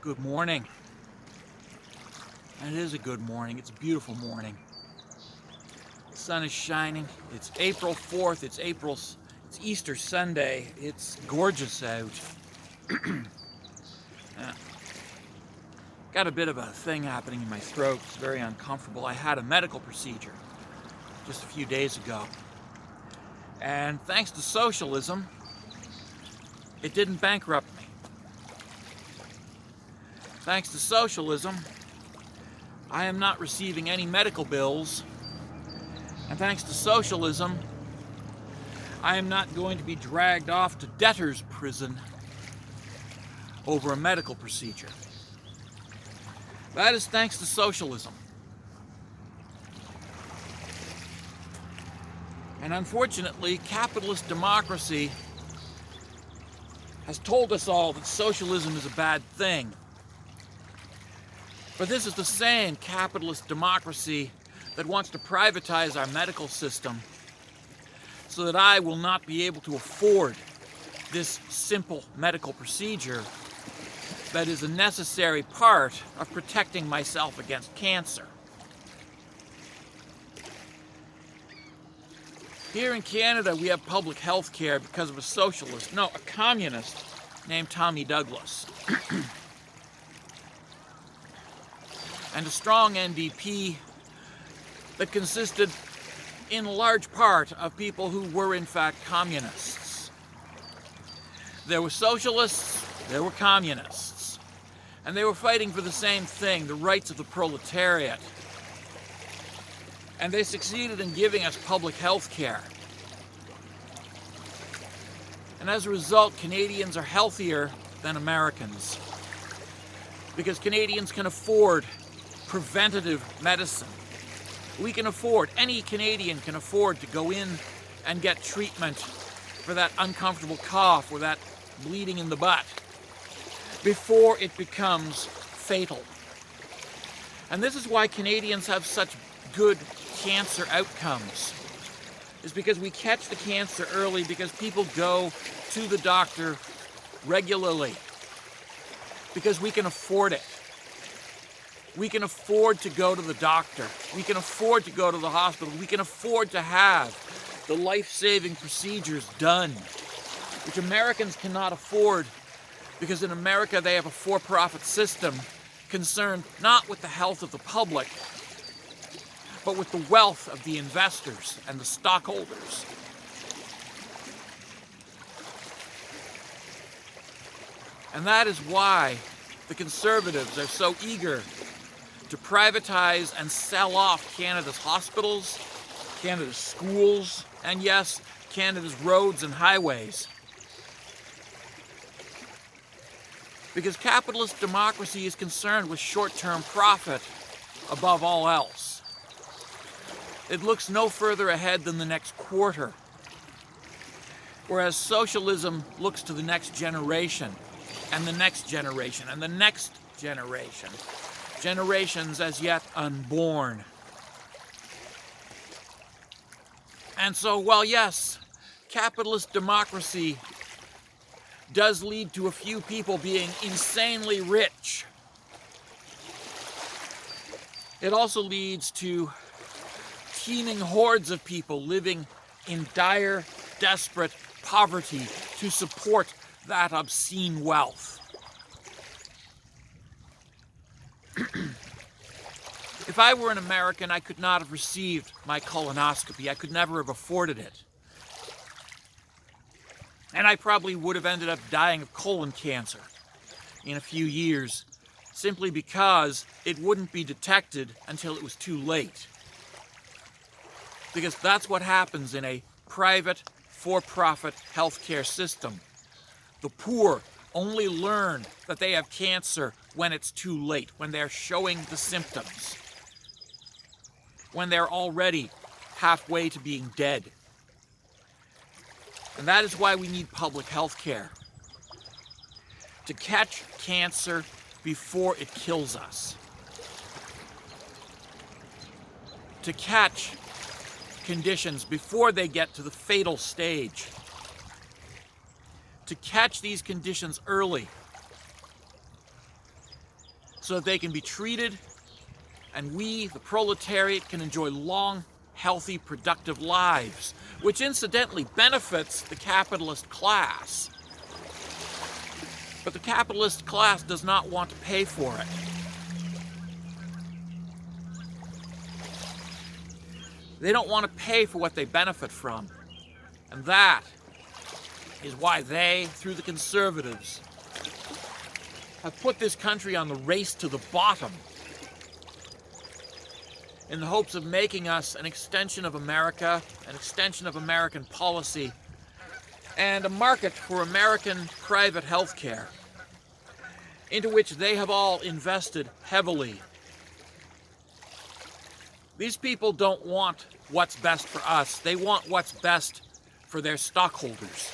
Good morning. And it is a good morning. It's a beautiful morning. The sun is shining. It's April 4th. It's Easter Sunday. It's gorgeous out. Got a bit of a thing happening in my throat. It's very uncomfortable. I had a medical procedure just a few days ago. And thanks to socialism, it didn't bankrupt me. Thanks to socialism, I am not receiving any medical bills. And thanks to socialism, I am not going to be dragged off to debtor's prison over a medical procedure. That is thanks to socialism. And unfortunately, capitalist democracy has told us all that socialism is a bad thing. But this is the same capitalist democracy that wants to privatize our medical system so that I will not be able to afford this simple medical procedure that is a necessary part of protecting myself against cancer. Here in Canada, we have public health care because of a communist named Tommy Douglas. And a strong NDP that consisted in large part of people who were in fact communists. There were socialists, there were communists, and they were fighting for the same thing, the rights of the proletariat. And they succeeded in giving us public health care. And as a result, Canadians are healthier than Americans, because Canadians can afford preventative medicine. Any Canadian can afford to go in and get treatment for that uncomfortable cough or that bleeding in the butt before it becomes fatal. And this is why Canadians have such good cancer outcomes, is because we catch the cancer early, because people go to the doctor regularly, because we can afford it. We can afford to go to the doctor. We can afford to go to the hospital. We can afford to have the life-saving procedures done, which Americans cannot afford, because in America they have a for-profit system concerned not with the health of the public, but with the wealth of the investors and the stockholders. And that is why the Conservatives are so eager to privatize and sell off Canada's hospitals, Canada's schools, and yes, Canada's roads and highways. Because capitalist democracy is concerned with short-term profit above all else. It looks no further ahead than the next quarter, whereas socialism looks to the next generation, and the next generation, and the next generation. Generations as yet unborn. And so, while yes, capitalist democracy does lead to a few people being insanely rich, it also leads to teeming hordes of people living in dire, desperate poverty to support that obscene wealth. If I were an American, I could not have received my colonoscopy. I could never have afforded it. And I probably would have ended up dying of colon cancer in a few years, simply because it wouldn't be detected until it was too late. Because that's what happens in a private, for-profit healthcare system. The poor only learn that they have cancer when it's too late, when they're showing the symptoms, when they're already halfway to being dead. And that is why we need public health care, to catch cancer before it kills us, to catch conditions before they get to the fatal stage, to catch these conditions early so that they can be treated, and we, the proletariat, can enjoy long, healthy, productive lives, which incidentally benefits the capitalist class. But the capitalist class does not want to pay for it. They don't want to pay for what they benefit from. And that is why they, through the conservatives, have put this country on the race to the bottom in the hopes of making us an extension of America, an extension of American policy, and a market for American private health care, into which they have all invested heavily. These people don't want what's best for us. They want what's best for their stockholders.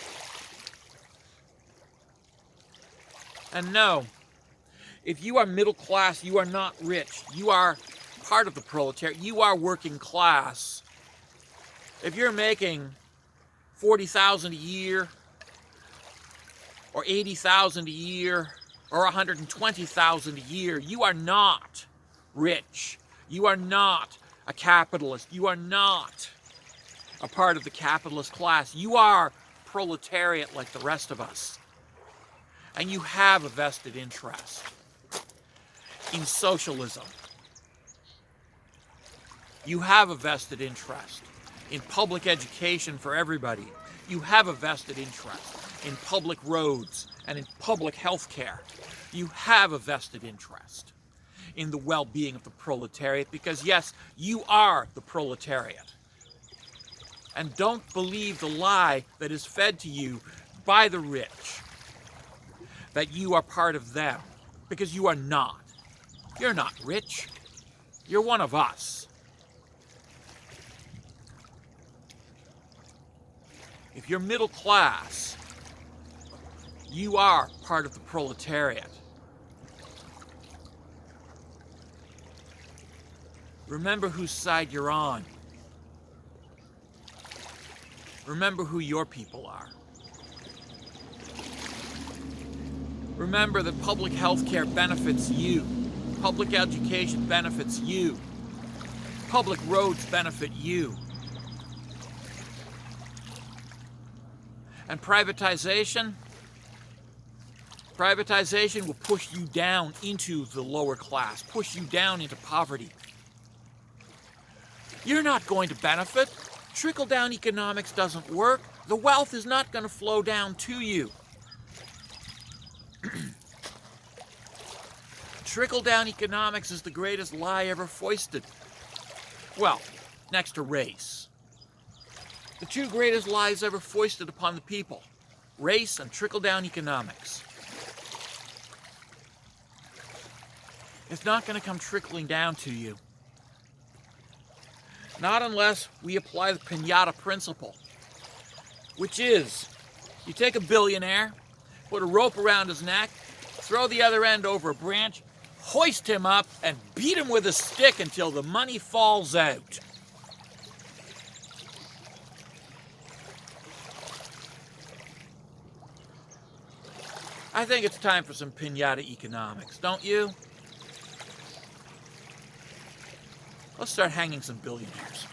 And no, if you are middle class, you are not rich. You are part of the proletariat. You are working class. If you're making $40,000 a year, or $80,000 a year, or $120,000 a year, you are not rich. You are not a capitalist. You are not a part of the capitalist class. You are proletariat like the rest of us. And you have a vested interest in socialism. You have a vested interest in public education for everybody. You have a vested interest in public roads and in public health care. You have a vested interest in the well-being of the proletariat because, yes, you are the proletariat. And don't believe the lie that is fed to you by the rich that you are part of them, because you are not. You're not rich. You're one of us. If you're middle class, you are part of the proletariat. Remember whose side you're on. Remember who your people are. Remember that public health care benefits you. Public education benefits you. Public roads benefit you. And privatization will push you down into the lower class, push you down into poverty. You're not going to benefit. Trickle-down economics doesn't work. The wealth is not going to flow down to you. Trickle-down economics is the greatest lie ever foisted. Well, next to race. The two greatest lies ever foisted upon the people: race and trickle-down economics. It's not going to come trickling down to you. Not unless we apply the Pinata principle, which is, you take a billionaire, put a rope around his neck, throw the other end over a branch, hoist him up, and beat him with a stick until the money falls out. I think it's time for some Pinata Economics, don't you? Let's start hanging some billionaires.